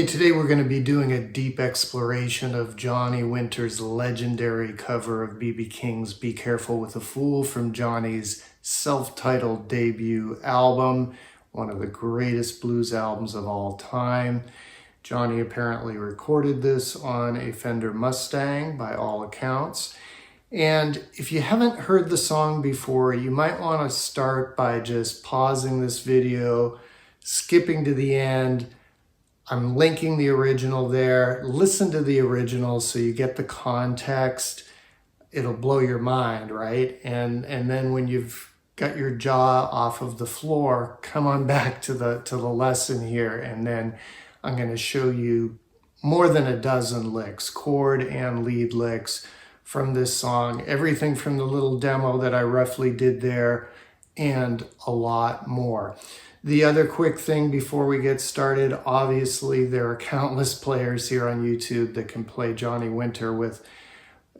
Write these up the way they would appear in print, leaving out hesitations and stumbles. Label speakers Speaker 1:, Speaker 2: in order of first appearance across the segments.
Speaker 1: Okay, today we're going to be doing a deep exploration of Johnny Winter's legendary cover of B.B. King's Be Careful with a Fool from Johnny's self-titled debut album, one of the greatest blues albums of all time. Johnny apparently recorded this on a Fender Mustang by all accounts. And if you haven't heard the song before, you might want to start by just pausing this video, skipping to the end. I'm linking the original there. Listen to the original so you get the context. It'll blow your mind, right? And then when you've got your jaw off of the floor, come on back to the lesson here, and then I'm going to show you more than a dozen licks, chord and lead licks from this song. Everything from the little demo that I roughly did there and a lot more. The other quick thing before we get started, obviously there are countless players here on YouTube that can play Johnny Winter with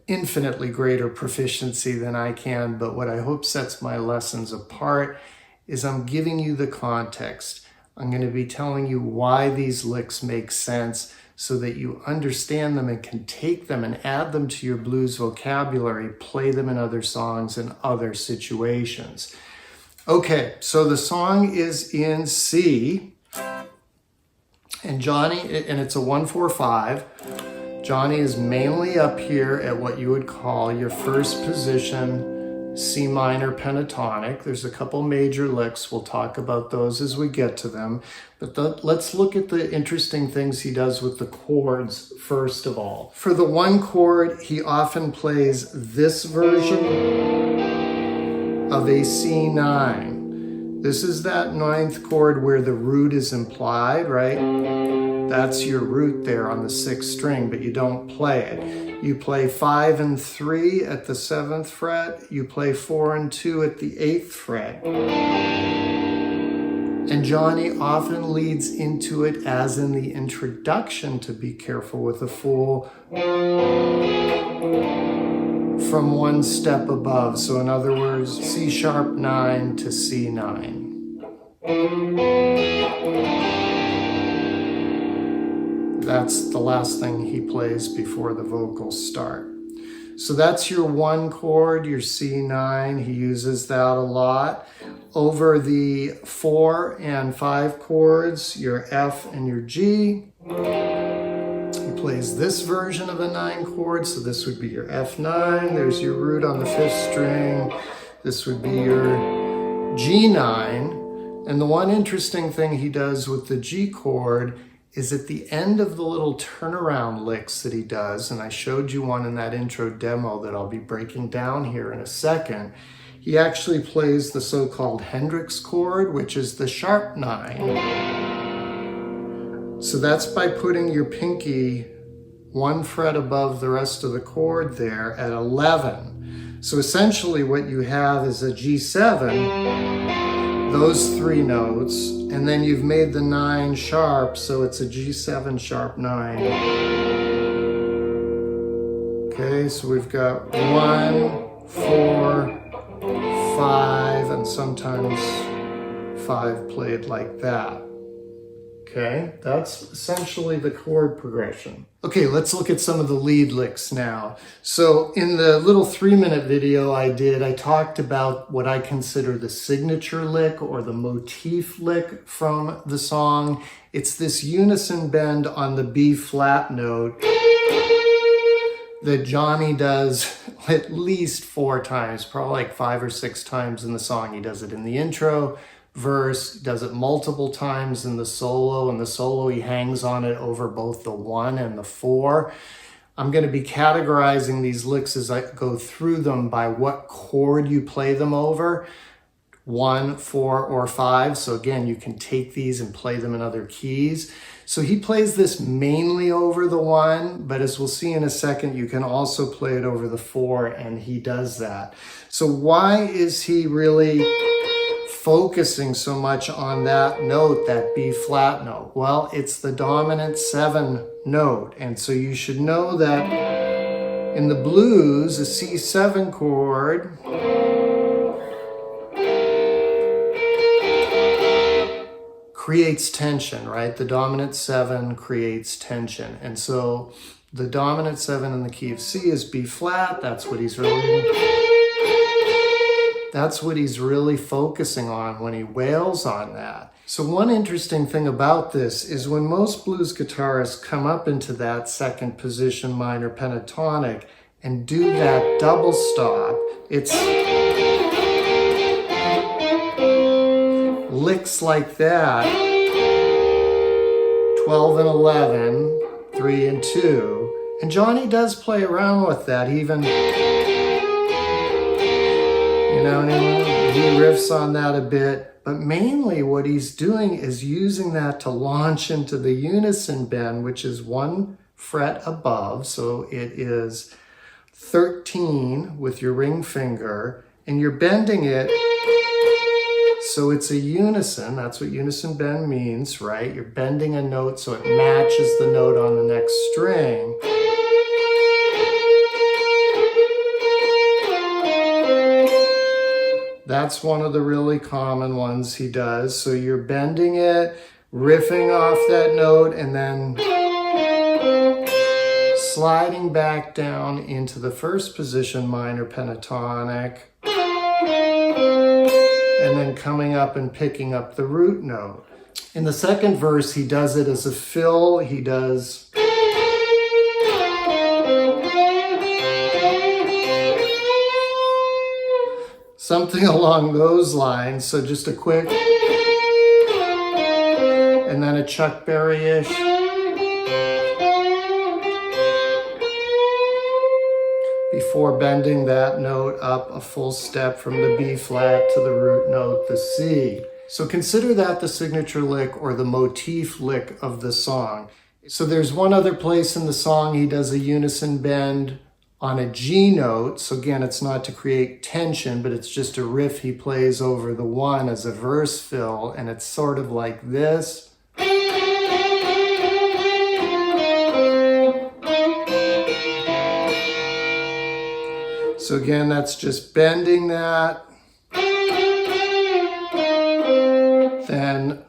Speaker 1: infinitely greater proficiency than I can, but what I hope sets my lessons apart is I'm giving you the context. I'm going to be telling you why these licks make sense so that you understand them and can take them and add them to your blues vocabulary, play them in other songs and other situations. Okay, so the song is in C, and Johnny, and it's a 1-4-5. Johnny is mainly up here at what you would call your first position C minor pentatonic. There's a couple major licks. We'll talk about those as we get to them. But let's look at the interesting things he does with the chords first of all. For the one chord, he often plays this version of a C9. This is that ninth chord where the root is implied, right? That's your root there on the 6th string, but you don't play it. You play 5 and 3 at the 7th fret. You play 4 and 2 at the 8th fret. And Johnny often leads into it, as in the introduction to Be Careful with a Fool, from one step above. So in other words, C sharp 9 to C9. That's the last thing he plays before the vocals start. So that's your one chord, your C9. He uses that a lot. Over the 4 and 5 chords, your F and your G. Plays this version of a 9 chord, so this would be your F9. There's your root on the 5th string. This would be your G9. And the one interesting thing he does with the G chord is at the end of the little turnaround licks that he does, and I showed you one in that intro demo that I'll be breaking down here in a second, he actually plays the so-called Hendrix chord, which is the sharp 9. So that's by putting your pinky one fret above the rest of the chord there at 11. So essentially what you have is a G7, those 3 notes, and then you've made the 9 sharp, so it's a G7 sharp 9. Okay, so we've got 1, 4, 5, and sometimes 5 played like that. Okay, that's essentially the chord progression. Okay, let's look at some of the lead licks now. So in the little 3-minute video I did, I talked about what I consider the signature lick or the motif lick from the song. It's this unison bend on the B flat note that Johnny does at least 4 times, probably like 5 or 6 times in the song. He does it in the intro, verse, does it multiple times in the solo. In the solo, he hangs on it over both the 1 and the 4. I'm going to be categorizing these licks as I go through them by what chord you play them over, 1, 4, or 5. So again, you can take these and play them in other keys. So he plays this mainly over the 1, but as we'll see in a second, you can also play it over the 4, and he does that. So why is he really focusing so much on that note, that B flat note? Well, it's the dominant 7 note. And so you should know that in the blues, a C7 chord creates tension, right? The dominant 7 creates tension. And so the dominant 7 in the key of C is B flat. That's what he's really focusing on when he wails on that. So one interesting thing about this is when most blues guitarists come up into that second position minor pentatonic and do that double stop, it's licks like that, 12 and 11, 3 and 2. And Johnny does play around with that. He even, he riffs on that a bit. But mainly what he's doing is using that to launch into the unison bend, which is 1 fret above. So it is 13 with your ring finger, and you're bending it so it's a unison. That's what unison bend means, right? You're bending a note so it matches the note on the next string. That's one of the really common ones he does. So you're bending it, riffing off that note, and then sliding back down into the first position minor pentatonic, and then coming up and picking up the root note. In the second verse, he does it as a fill. He does something along those lines. So just a quick, and then a Chuck Berry-ish. Before bending that note up a full step from the B flat to the root note, the C. So consider that the signature lick or the motif lick of the song. So there's one other place in the song he does a unison bend on a G note. So again, it's not to create tension, but it's just a riff he plays over the 1 as a verse fill, and it's sort of like this. So again, that's just bending that. Then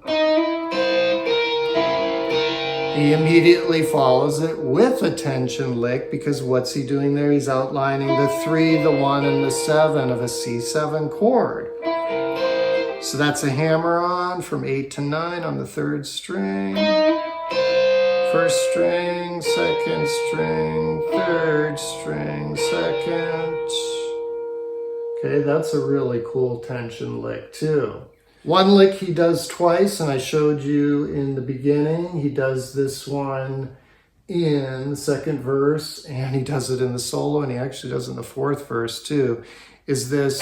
Speaker 1: he immediately follows it with a tension lick, because what's he doing there? He's outlining the 3, the 1, and the 7 of a C7 chord. So that's a hammer-on from 8 to 9 on the 3rd string. First string, 2nd string, 3rd string, 2nd. Okay, that's a really cool tension lick too. One lick he does twice, and I showed you in the beginning. He does this one in the 2nd verse, and he does it in the solo, and he actually does it in the 4th verse too, is this.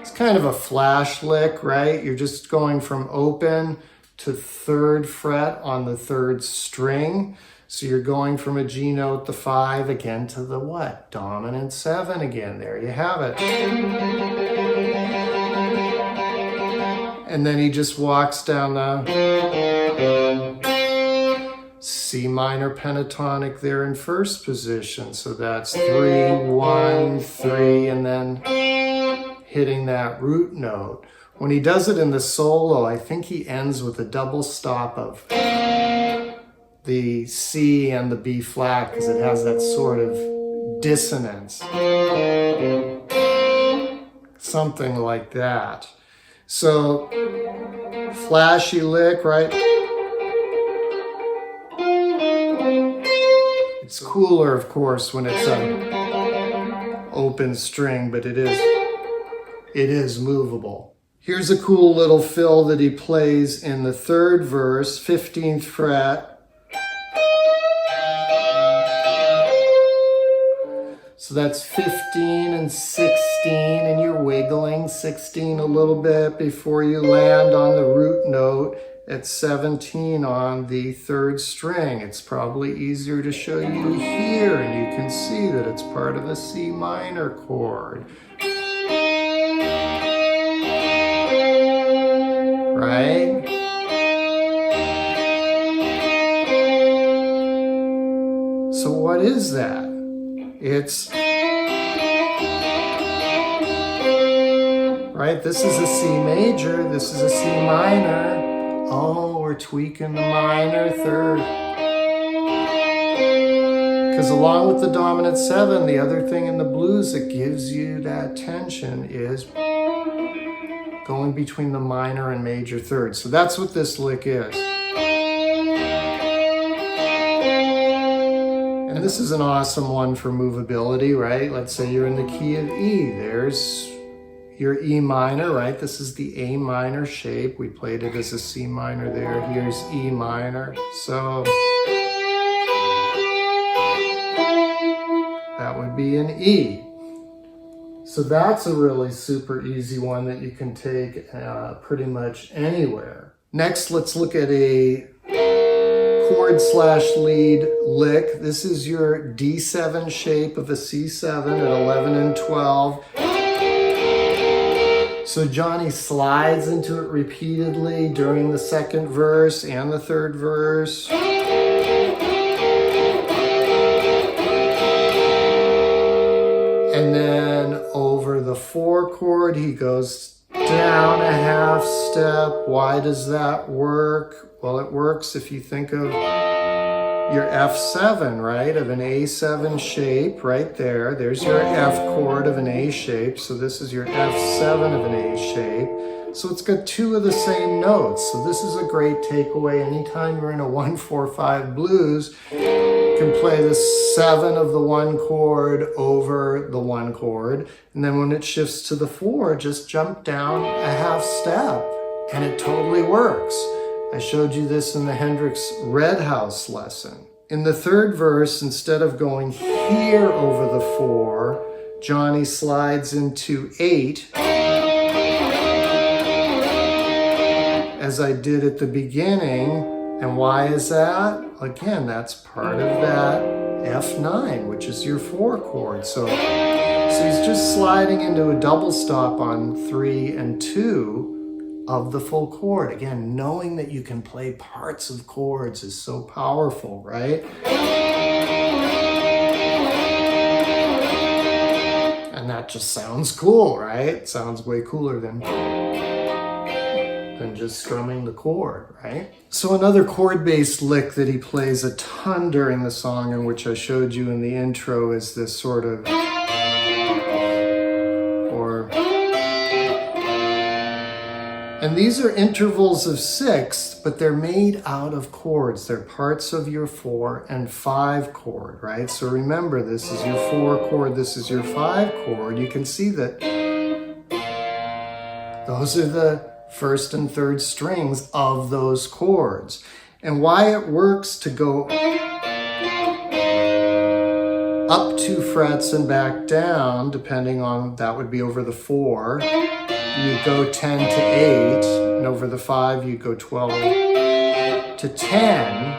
Speaker 1: It's kind of a flash lick, right? You're just going from open to 3rd fret on the 3rd string. So you're going from a G note, the 5, again to the what? Dominant 7 again. There you have it. And then he just walks down the C minor pentatonic there in first position. So that's 3, 1, 3, and then hitting that root note. When he does it in the solo, I think he ends with a double stop of the C and the B flat, because it has that sort of dissonance. Something like that. So, flashy lick, right? It's cooler, of course, when it's an open string, but it is movable. Here's a cool little fill that he plays in the 3rd verse, 15th fret. So that's 15 and 16, and you're wiggling 16 a little bit before you land on the root note at 17 on the 3rd string. It's probably easier to show you here, and you can see that it's part of a C minor chord. Right? So what is that? right? This is a C major, this is a C minor. Oh, we're tweaking the minor third. Because along with the dominant 7, the other thing in the blues that gives you that tension is going between the minor and major third. So that's what this lick is. And this is an awesome one for movability, right? Let's say you're in the key of E. There's your E minor, right? This is the A minor shape. We played it as a C minor there. Here's E minor. So that would be an E. So that's a really super easy one that you can take pretty much anywhere. Next, let's look at a chord/lead lick. This is your D7 shape of a C7 at 11 and 12. So Johnny slides into it repeatedly during the second verse and the third verse. And then over the 4 chord, he goes down a half step. Why does that work? Well, it works if you think of your F7, right, of an A7 shape right there. There's your F chord of an A shape. So this is your F7 of an A shape. So it's got 2 of the same notes. So this is a great takeaway. Anytime you're in a 1-4-5 blues, you can play the 7 of the 1 chord over the 1 chord. And then when it shifts to the 4, just jump down a half step. And it totally works. I showed you this in the Hendrix Red House lesson. In the third verse, instead of going here over the 4, Johnny slides into 8, as I did at the beginning. And why is that? Again, that's part of that F9, which is your 4 chord. So he's just sliding into a double stop on 3 and 2 of the full chord. Again, knowing that you can play parts of chords is so powerful, right? And that just sounds cool, right? Sounds way cooler than just strumming the chord, right? So another chord-based lick that he plays a ton during the song, and which I showed you in the intro, is this sort of, and these are intervals of 6, but they're made out of chords. They're parts of your 4 and 5 chord, right? So remember, this is your 4 chord, this is your 5 chord. You can see that those are the first and third strings of those chords. And why it works to go up 2 frets and back down, depending on, that would be over the 4. You go 10 to 8, and over the 5 you go 12 to 10,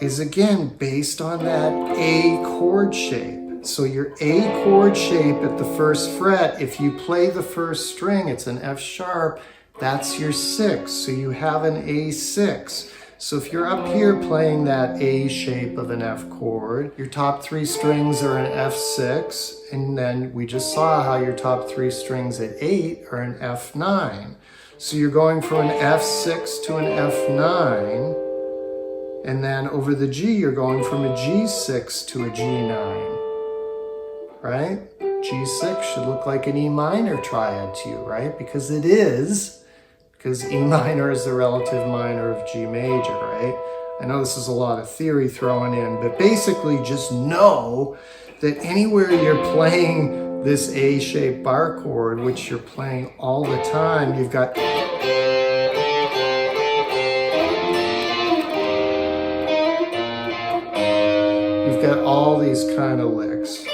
Speaker 1: is again based on that A chord shape. So your A chord shape at the first fret, if you play the first string, it's an F sharp, that's your 6. So you have an A6. So if you're up here playing that A shape of an F chord, your top 3 strings are an F6, and then we just saw how your top 3 strings at 8 are an F9. So you're going from an F6 to an F9, and then over the G, you're going from a G6 to a G9, right? G6 should look like an E minor triad to you, right? Because it is. Because E minor is the relative minor of G major, right? I know this is a lot of theory thrown in, but basically just know that anywhere you're playing this A-shaped bar chord, which you're playing all the time, you've got all these kind of licks,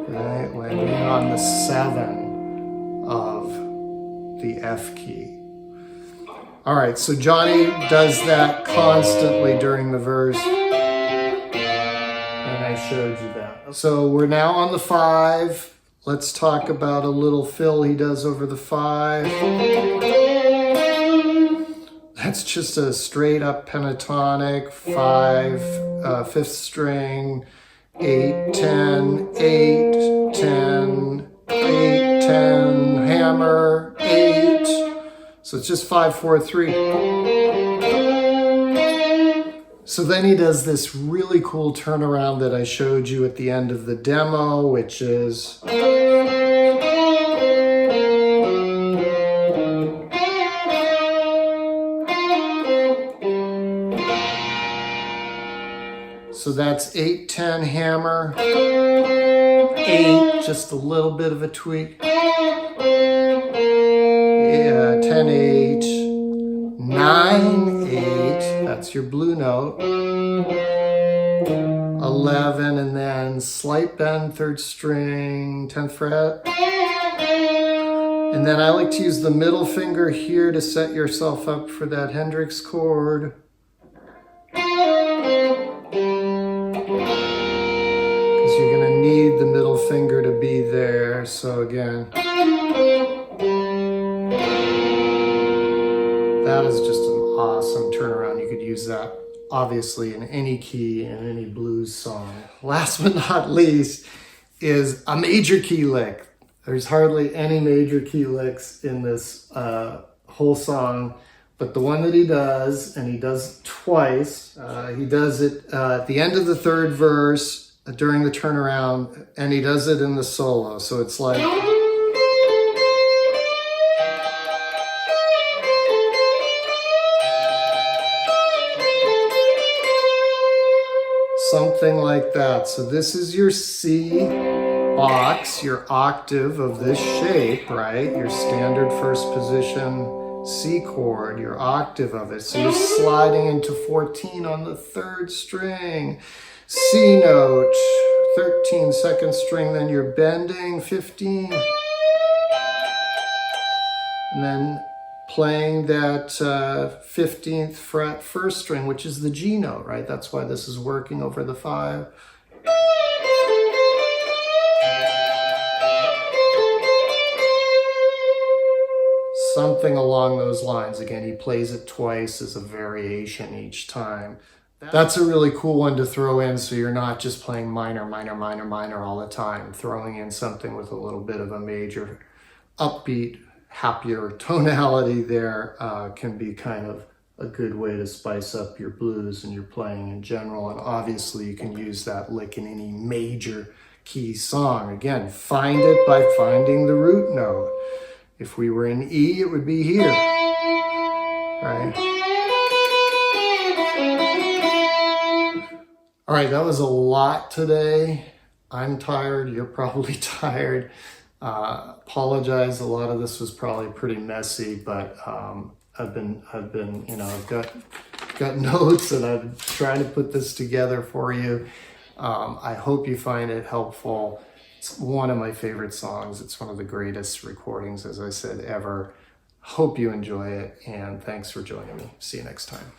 Speaker 1: right? Landing on the 7 of the F key. All right, so Johnny does that constantly during the verse, and I showed you that. So we're now on the 5. Let's talk about a little fill he does over the 5. That's just a straight up pentatonic 5, 5th string, 8, 10, 8, 10, 8, 10, hammer, 8. So it's just 5, 4, 3. So then he does this really cool turnaround that I showed you at the end of the demo, which is... So that's 8, 10, hammer, 8, just a little bit of a tweak. Yeah, 10, 8, 9, 8, that's your blue note. 11, and then slight bend, 3rd string, 10th fret. And then I like to use the middle finger here to set yourself up for that Hendrix chord. You're going to need the middle finger to be there. So again, that is just an awesome turnaround. You could use that obviously in any key in any blues song. Last but not least is a major key lick. There's hardly any major key licks in this whole song, but the one that he does, and he does twice, he does it at the end of the 3rd verse, during the turnaround, and he does it in the solo. So it's like... something like that. So this is your C box, your octave of this shape, right? Your standard 1st position C chord, your octave of it. So you're sliding into 14 on the 3rd string. C note, 13, 2nd string, then you're bending, 15. And then playing that 15th fret 1st string, which is the G note, right? That's why this is working over the 5. Something along those lines. Again, he plays it twice as a variation each time. That's a really cool one to throw in, so you're not just playing minor, minor, minor, minor all the time. Throwing in something with a little bit of a major, upbeat, happier tonality there can be kind of a good way to spice up your blues and your playing in general. And obviously you can use that lick in any major key song. Again, find it by finding the root note. If we were in E, it would be here, right? All right, that was a lot today. I'm tired, you're probably tired. Apologize, a lot of this was probably pretty messy, but I've been, you know, I've got notes and I'm trying to put this together for you. I hope you find it helpful. It's one of my favorite songs. It's one of the greatest recordings, as I said, ever. Hope you enjoy it, and thanks for joining me. See you next time.